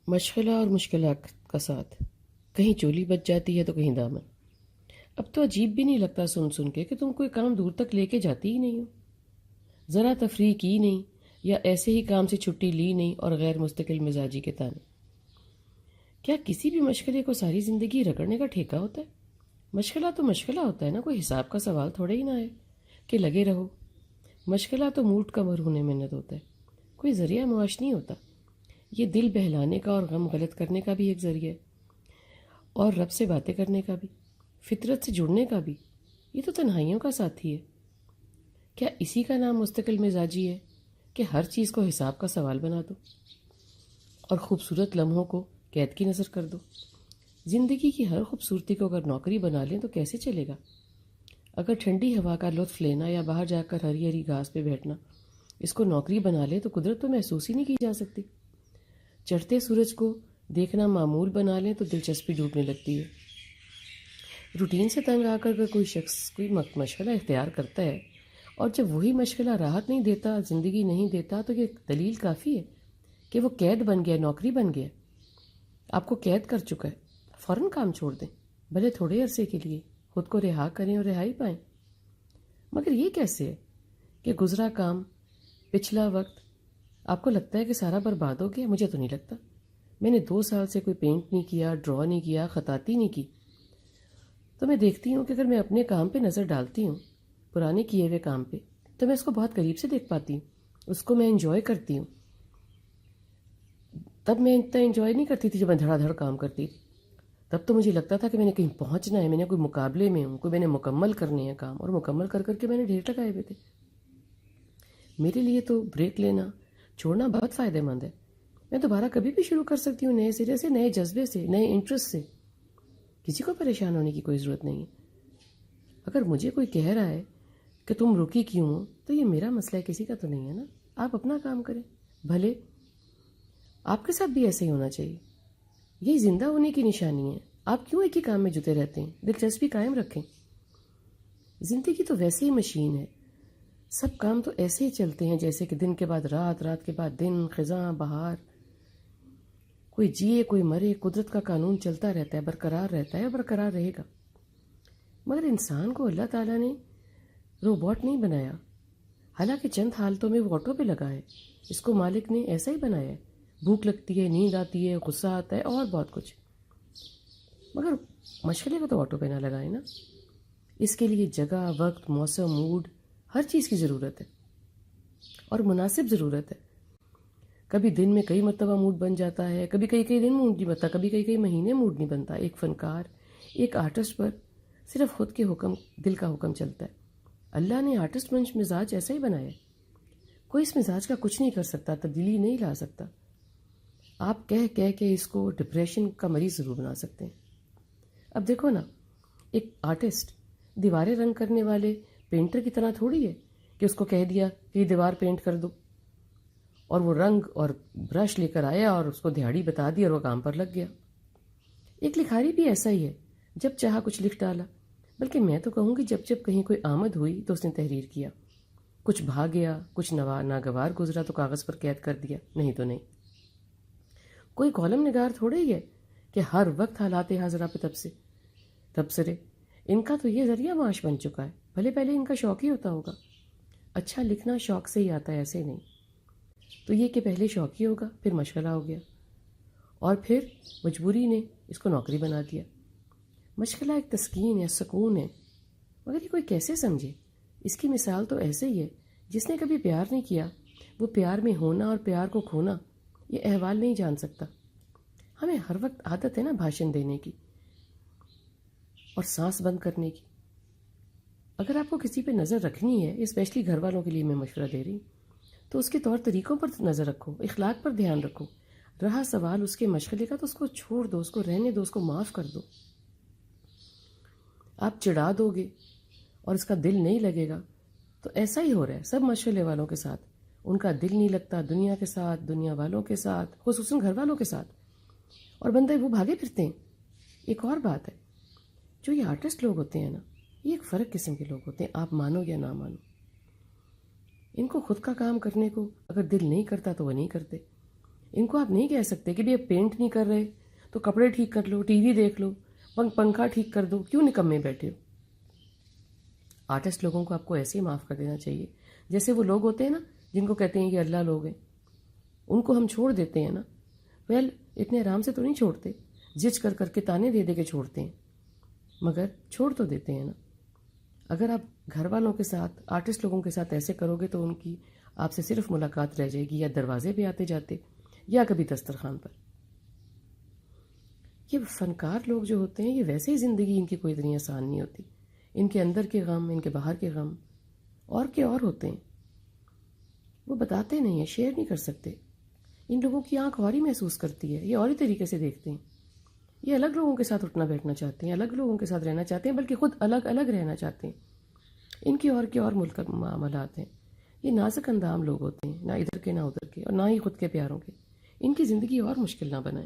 مشغلہ اور مشکلات کا ساتھ، کہیں چولی بچ جاتی ہے تو کہیں دامن۔ اب تو عجیب بھی نہیں لگتا سن سن کے کہ تم کوئی کام دور تک لے کے جاتی ہی نہیں ہو، ذرا تفریح کی نہیں، یا ایسے ہی کام سے چھٹی لی نہیں، اور غیر مستقل مزاجی کے تانے۔ کیا کسی بھی مشغلے کو ساری زندگی رگڑنے کا ٹھیکہ ہوتا ہے؟ مشغلہ تو مشغلہ ہوتا ہے نا، کوئی حساب کا سوال تھوڑے ہی نہ ہے کہ لگے رہو۔ مشغلہ تو موڈ کا مرہون منت ہوتا ہے، کوئی ذریعہ معاش نہیں ہوتا۔ یہ دل بہلانے کا اور غم غلط کرنے کا بھی ایک ذریعہ ہے، اور رب سے باتیں کرنے کا بھی، فطرت سے جڑنے کا بھی۔ یہ تو تنہائیوں کا ساتھی ہے۔ کیا اسی کا نام مستقل مزاجی ہے کہ ہر چیز کو حساب کا سوال بنا دو اور خوبصورت لمحوں کو قید کی نظر کر دو؟ زندگی کی ہر خوبصورتی کو اگر نوکری بنا لیں تو کیسے چلے گا؟ اگر ٹھنڈی ہوا کا لطف لینا یا باہر جا کر ہری ہری گھاس پہ بیٹھنا اس کو نوکری بنا لیں تو قدرت تو محسوس ہی نہیں کی جا سکتی۔ چڑھتے سورج کو دیکھنا معمول بنا لیں تو دلچسپی ڈوبنے لگتی ہے۔ روٹین سے تنگ آ کر اگر کوئی شخص کوئی مشغلہ اختیار کرتا ہے اور جب وہی مشغلہ راحت نہیں دیتا، زندگی نہیں دیتا، تو یہ دلیل کافی ہے کہ وہ قید بن گیا، نوکری بن گیا، آپ کو قید کر چکا ہے۔ فوراً کام چھوڑ دیں، بھلے تھوڑے عرصے کے لیے خود کو رہا کریں اور رہائی پائیں۔ مگر یہ کیسے ہے کہ گزرا کام، پچھلا وقت آپ کو لگتا ہے کہ سارا برباد ہو گیا؟ مجھے تو نہیں لگتا۔ میں نے 2 سال سے کوئی پینٹ نہیں کیا، ڈرا نہیں کیا، خطاطی نہیں کی، تو میں دیکھتی ہوں کہ اگر میں اپنے کام پہ نظر ڈالتی ہوں، پرانے کیے ہوئے کام پہ، تو میں اس کو بہت قریب سے دیکھ پاتی ہوں، اس کو میں انجوائے کرتی ہوں۔ تب میں اتنا انجوائے نہیں کرتی تھی جب میں دھڑا دھڑ کام کرتی تھی۔ تب تو مجھے لگتا تھا کہ میں نے کہیں پہنچنا ہے، میں نے کوئی مقابلے میں ہوں، کوئی میں نے مکمل کرنے ہیں کام، اور مکمل کر کر کے میں نے ڈھیر لگائے ہوئے تھے۔ میرے لیے تو بریک لینا، چھوڑنا بہت فائدہ مند ہے۔ میں دوبارہ کبھی بھی شروع کر سکتی ہوں، نئے سرے سے، نئے جذبے سے، نئے انٹرسٹ سے۔ کسی کو پریشان ہونے کی کوئی ضرورت نہیں ہے۔ اگر مجھے کوئی کہہ رہا ہے کہ تم رکی کیوں ہو، تو یہ میرا مسئلہ ہے، کسی کا تو نہیں ہے نا۔ آپ اپنا کام کریں، بھلے آپ کے ساتھ بھی ایسے ہی ہونا چاہیے۔ یہی زندہ ہونے کی نشانی ہے۔ آپ کیوں ایک ہی کام میں جتے رہتے ہیں؟ دلچسپی قائم رکھیں۔ زندگی تو ویسے ہی مشین ہے، سب کام تو ایسے ہی چلتے ہیں جیسے کہ دن کے بعد رات، رات کے بعد دن، خزاں، بہار۔ کوئی جیے کوئی مرے، قدرت کا قانون چلتا رہتا ہے، برقرار رہتا ہے، برقرار رہے گا۔ مگر انسان کو اللہ تعالیٰ نے روبوٹ نہیں بنایا، حالانکہ چند حالتوں میں وہ آٹو پہ لگا ہے۔ اس کو مالک نے ایسا ہی بنایا ہے۔ بھوک لگتی ہے، نیند آتی ہے، غصہ آتا ہے، اور بہت کچھ۔ مگر مشغلے کو تو آٹو پہ نہ لگائیں نا۔ اس کے لیے جگہ، وقت، موسم، موڈ، ہر چیز کی ضرورت ہے، اور مناسب ضرورت ہے۔ کبھی دن میں کئی مرتبہ موڈ بن جاتا ہے، کبھی کئی دن موڈ نہیں بنتا، کبھی کئی مہینے موڈ نہیں بنتا۔ ایک فنکار، ایک آرٹسٹ پر صرف خود کے حکم، دل کا حکم چلتا ہے۔ اللہ نے آرٹسٹ منش مزاج ایسا ہی بنایا ہے۔ کوئی اس مزاج کا کچھ نہیں کر سکتا، تبدیلی نہیں لا سکتا۔ آپ کہہ کے اس کو ڈپریشن کا مریض ضرور بنا سکتے ہیں۔ اب دیکھو نا، ایک آرٹسٹ دیواریں رنگ کرنے والے پینٹر کی طرح تھوڑی ہے کہ اس کو کہہ دیا کہ یہ دیوار پینٹ کر دو، اور وہ رنگ اور برش لے کر آیا اور اس کو دہاڑی بتا دی اور وہ کام پر لگ گیا۔ ایک لکھاری بھی ایسا ہی ہے، جب چاہا کچھ لکھ ڈالا۔ بلکہ میں تو کہوں گی جب کہیں کوئی آمد ہوئی تو اس نے تحریر کیا، کچھ بھا گیا، کچھ ناگوار گزرا تو کاغذ پر قید کر دیا، نہیں تو نہیں۔ کوئی کالم نگار تھوڑے ہی ہے کہ ہر وقت حالات حاضرہ پہ تبصرے۔ ان کا تو یہ ذریعہ معاش بن چکا ہے، بھلے پہلے ان کا شوق ہی ہوتا ہوگا۔ اچھا لکھنا شوق سے ہی آتا ہے، ایسے نہیں۔ تو یہ کہ پہلے شوق ہی ہوگا، پھر مشغلہ ہو گیا، اور پھر مجبوری نے اس کو نوکری بنا دیا۔ مشغلہ ایک تسکین ہے، سکون ہے، مگر یہ کوئی کیسے سمجھے؟ اس کی مثال تو ایسے ہی ہے، جس نے کبھی پیار نہیں کیا، وہ پیار میں ہونا اور پیار کو کھونا یہ احوال نہیں جان سکتا۔ ہمیں ہر وقت عادت ہے نا بھاشن دینے کی اور سانس بند کرنے کی۔ اگر آپ کو کسی پہ نظر رکھنی ہے، اسپیشلی گھر والوں کے لیے میں مشورہ دے رہی ہوں، تو اس کے طور طریقوں پر نظر رکھو، اخلاق پر دھیان رکھو۔ رہا سوال اس کے مشغلے کا تو اس کو چھوڑ دو، اس کو رہنے دو، اس کو معاف کر دو۔ آپ چڑھا دو گے اور اس کا دل نہیں لگے گا، تو ایسا ہی ہو رہا ہے سب مشغلے والوں کے ساتھ۔ ان کا دل نہیں لگتا دنیا کے ساتھ، دنیا والوں کے ساتھ، خصوصاً گھر والوں کے ساتھ، اور بندے وہ بھاگے پھرتے ہیں۔ ایک اور بات ہے، جو یہ آرٹسٹ لوگ ہوتے ہیں نا، یہ ایک فرق قسم کے لوگ ہوتے ہیں، آپ مانو یا نہ مانو۔ ان کو خود کا کام کرنے کو اگر دل نہیں کرتا تو وہ نہیں کرتے۔ ان کو آپ نہیں کہہ سکتے کہ بھی اب پینٹ نہیں کر رہے تو کپڑے ٹھیک کر لو، ٹی وی دیکھ لو، پنکھا ٹھیک کر دو، کیوں نکمے بیٹھے ہو؟ آرٹسٹ لوگوں کو آپ کو ایسے ہی معاف کر دینا چاہیے، جیسے وہ لوگ ہوتے ہیں نا جن کو کہتے ہیں کہ اللہ لوگ ہیں، ان کو ہم چھوڑ دیتے ہیں نا، اتنے آرام سے تو نہیں چھوڑتے، جج کر کر کے تانے دے دے کے چھوڑتے ہیں، مگر چھوڑ تو دیتے ہیں نا۔ اگر آپ گھر والوں کے ساتھ، آرٹسٹ لوگوں کے ساتھ ایسے کرو گے تو ان کی آپ سے صرف ملاقات رہ جائے گی یا دروازے پہ آتے جاتے یا کبھی دسترخوان پر۔ یہ فنکار لوگ جو ہوتے ہیں یہ ویسے ہی زندگی ان کی کوئی اتنی آسان نہیں ہوتی، ان کے اندر کے غم، ان کے باہر کے غم اور کے اور ہوتے ہیں، وہ بتاتے نہیں ہیں، شیئر نہیں کر سکتے۔ ان لوگوں کی آنکھ اور ہی محسوس کرتی ہے، یہ اور ہی طریقے سے دیکھتے ہیں، یہ الگ لوگوں کے ساتھ اٹھنا بیٹھنا چاہتے ہیں، الگ لوگوں کے ساتھ رہنا چاہتے ہیں، بلکہ خود الگ الگ رہنا چاہتے ہیں۔ ان کے اور ملک معاملات ہیں، یہ نازک اندام لوگ ہوتے ہیں، نہ ادھر کے نہ ادھر کے، اور نہ ہی خود کے پیاروں کے۔ ان کی زندگی اور مشکل نہ بنائیں۔